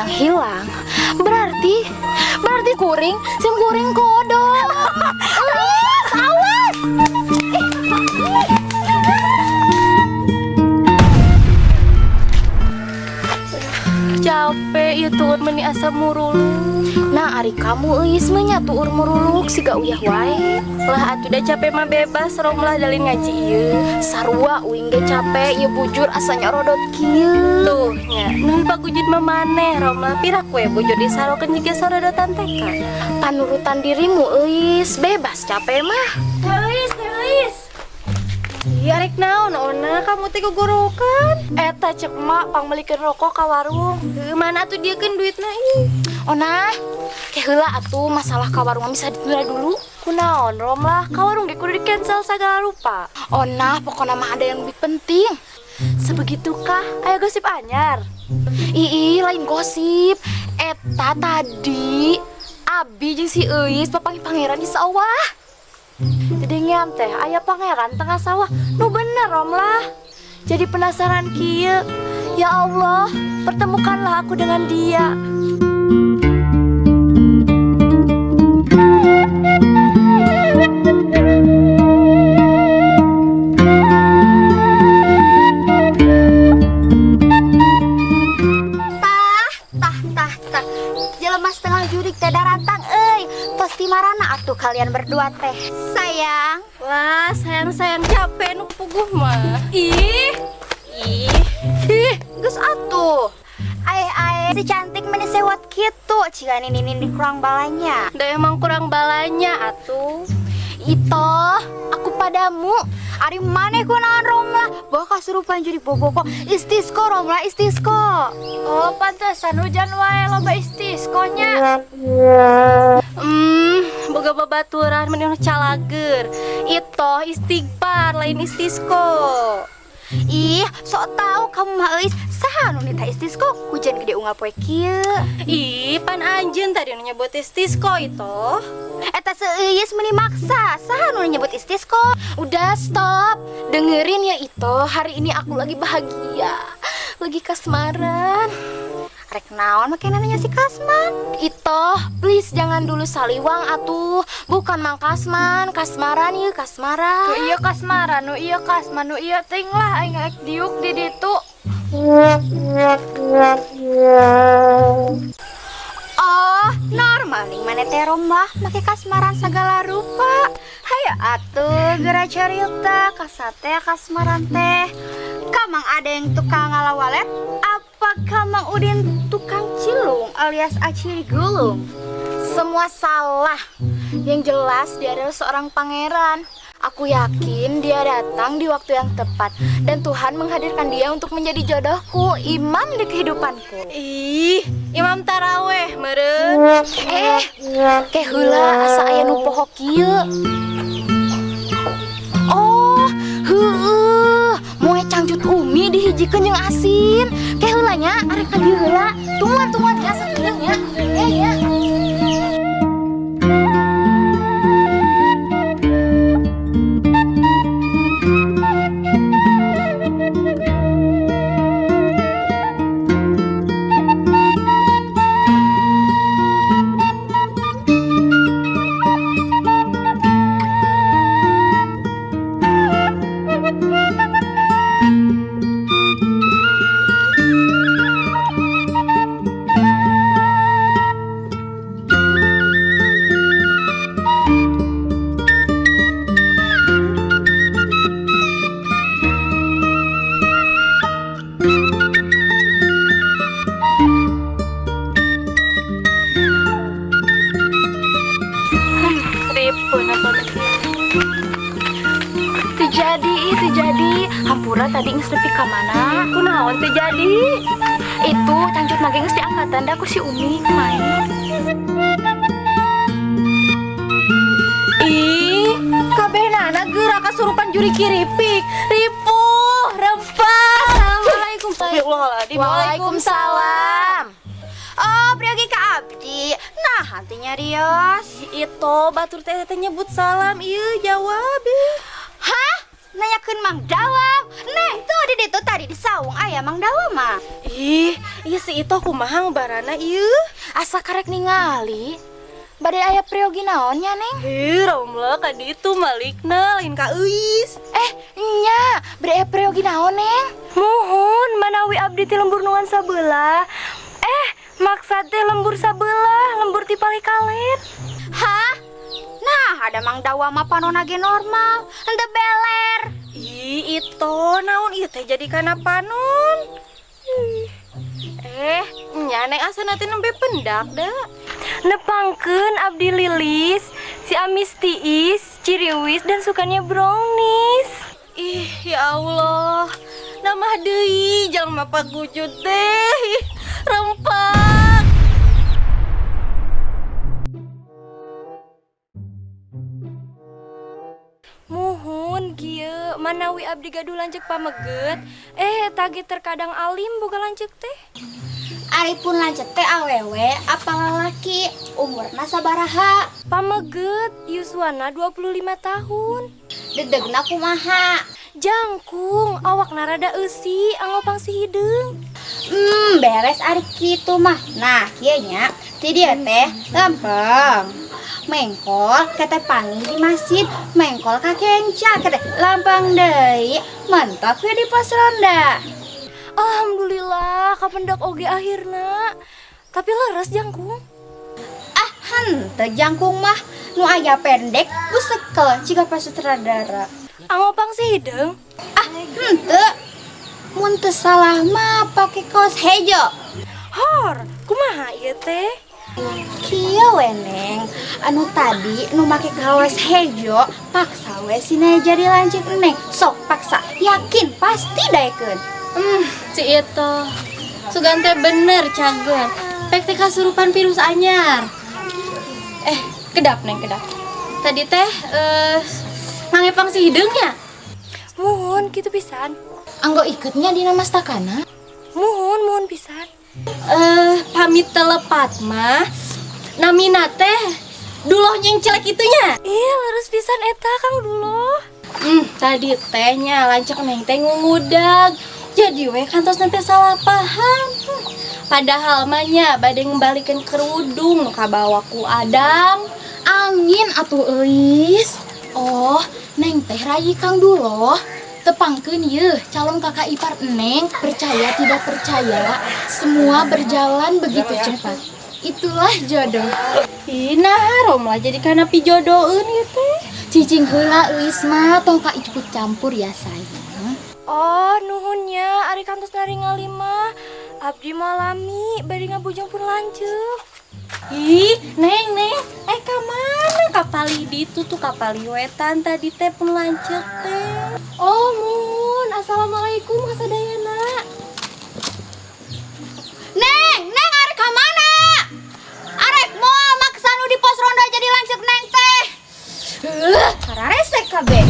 yang hilang. Berarti kuring, sim kuring kodok. Awas. Capek ya tuh meni asam murulu. Nah, ari kamu eus menya tuur muruluk siga uyah wae. Lah atuh udah capek mah bebas romlah dalin ngaji ieu. Sarua uing ge capek ieu bujur asanya rodot kieu. Tuh nya, nu pagujud mah maneh romlah pirak we bujur disarokeun jiga sorodotan teh kan. Panurutan dirimu eus, bebas capek mah. Teuis. Iya rek naon ona kamu teh gogorokan. Eta cek mak pangmelikeun rokok ka warung. Heuh mana atuh diekeun duitna ih. Ona, heula atuh masalah ka warung bisa ditunda dulu. Kunaon rom lah, ka warung ge kudu di-cancel sagala rupa. Ona, pokoknya mah ada yang lebih penting. Sebegitukah? Aya gosip anyar. Ii, lain gosip. Eta tadi Abi jeung si Eis papanggih pangeran di sawah. Dedengnya teh aya pangeran tengah sawah. Nu bener rom lah. Jadi penasaran kieu. Ya Allah, pertemukanlah aku dengan dia. Tah. Jelema setengah jurik teh daratang euy. Tos ti marana atuh kalian berdua teh. Sayang. Wah, sayang capek nu puguh mah. Ih, Geus atuh. Si cantik meni sewot kitu, ciga nini kurang balanya. da emang kurang balanya atuh. Ito, aku padamu. Ari maneh kunaon romlah, bawa kasurupan juri boboko. Istisqo romlah, istisqo. Oh, pantesan hujan wae loba istisqonya. Boga babaturan mending calager. Ito istighfar lain istisqo. Ih, sok tahu kamu mah euis saha nu nita istisqo? Hujan gede unggal poe kieu. Ih, pan anjeun tadi nu nyebut istisqo itu. Eta seueus meni maksa, saha nu nyebut istisqo? Udah stop. Dengerin ya Ito, hari ini aku lagi bahagia. Lagi kasmaran. Rek naon make nanya si Kasman? Ito, please jangan dulu saliwang atuh. Bukan Mang Kasman, kasmaran ieu kasmaran. Nu ieu kasmaran, nu ieu kasman, nu ieu ting lah aing rek diuk di ditu. Oh, normal nih mana teh rombah make kasmaran segala rupa. Hayo atuh geura carita kasate kasmaran teh. Kamang ada yang tukang ngalawalet? Apa Kamang Udin tukang cilung alias aciri gulung? Semua salah. Yang jelas dia adalah seorang pangeran. Aku yakin dia datang di waktu yang tepat dan Tuhan menghadirkan dia untuk menjadi jodohku, imam di kehidupanku. Ih, imam taraweh meureun. Keh heula asa aya nu poho kieu. Oh, heueuh, moe cangcut umi dihijikeun jeung asin. Keh heula nya, arek ka dieu heula. Tungguan asa kieu nya. Ya. Terjadi hampura tadi geus nepi ka mana? Kunaon teh jadi? Itu cangcut mage geus diangkatan da ku si Umi main. Ih, kabehna geura kasurupan juri kiripik. Ripuh, rempah. Assalamualaikum. Waalaikumsalam. Oh, priogi ka abdi. Nah, hantinya Rios. Itu batur teh nyebut salam ieu jawab. Hah? Nanyakeun Mang Dawang. Neh, tuh di ditu tadi di sawah. wong aya Mang Dawa mah. Ih, iya si itu kumaha barana ieu. Asa karek ningali. Bade aya priogi naonnya, Neng? Ih, Romla ka ditu malikna lain ka euis. Nya, bade aya priogi naon, Neng? Mohon manawi abdi ti lembur nuan sabeula. Maksad teh lembur sabeula, lembur ti palikalet. Hah? Nah, ada Mang Dawa mah panonna ge normal, henteu beler. Ih, itu naon ieu teh jadi kana panon. Nya neng asana teh nembe pendak da. Nepangkeun abdi lilis, si amis tiis, ciriwis dan sukanya brownies. Ih, ya Allah. Nama deui jalma pagujud teh. Rempak. Muhun kieu manawi abdi gaduh lanceuk pameget tagi terkadang alim boga lanceuk teh. Ari pun lanceuk teh awewe apa lalaki, umurna sabaraha? Pameget yuswana 25 tahun. Dedegna kumaha? Jangkung awakna rada eusi angopang si hideung. Beres ari kitu mah. Nah, kieu nya ti dieu teh lempeng. Mengkol kete pangi di masjid, mengkol ka kenca kete lampang deui, mentok we di pos ronda. Alhamdulillah kapendak oge akhirna. Tapi leres jangkung. Henteu jangkung mah nu aya pendek busekel jiga pas sutradara. Angopang si hideung. Henteu. Mun teu salah mah pake kaos hejo. Hor, kumaha ieu teh? Kieu we Neng, anu tadi nu make kaos hejo paksa we sina jadi lanceuk Neng. Sok paksa, yakin pasti daekeun. Si itu sugan teh bener cager. Pek teh kasurupan virus anyar. Kedap Neng, kedap. Tadi teh ngangepang si hideungnya. Muhun kitu pisan. Anggo ikutnya dina mastakana. Muhun pisan. Pamit telepat mah namina teh duloh yang celek itunya. Iya, leres pisan eta Kang Duloh. Tadi tehnya lanceuk Neng teh ngumudag. Jadi we kantos nanti salah paham. Padahal mah nya bade ngembalikeun kerudung nu kabawa ku Adam. Angin atuh euis. Oh, Neng teh rayi Kang Duloh. Tepangkeun yeuh calon kakak ipar Neng, percaya tidak percaya, semua berjalan begitu cepat. Itulah jodoh. Nah, Romla jadi kana pijodoeun ieu teh. Cicing heula euis mah tong ka ikut campur ya sayang. Oh, nuhunnya ari kantos naringali mah. Abdi malami bari ngabujang pun lanceuk. Ih, Neng, ka mana kapali ditu tuh kapali wetan tadi teh pun lanceuk teh. Oh, mun. Assalamualaikum kasadayana. Neng arek ka mana? Arek moal maksa nu di pos ronda jadi lanceuk Neng teh. Kararesek kabeh.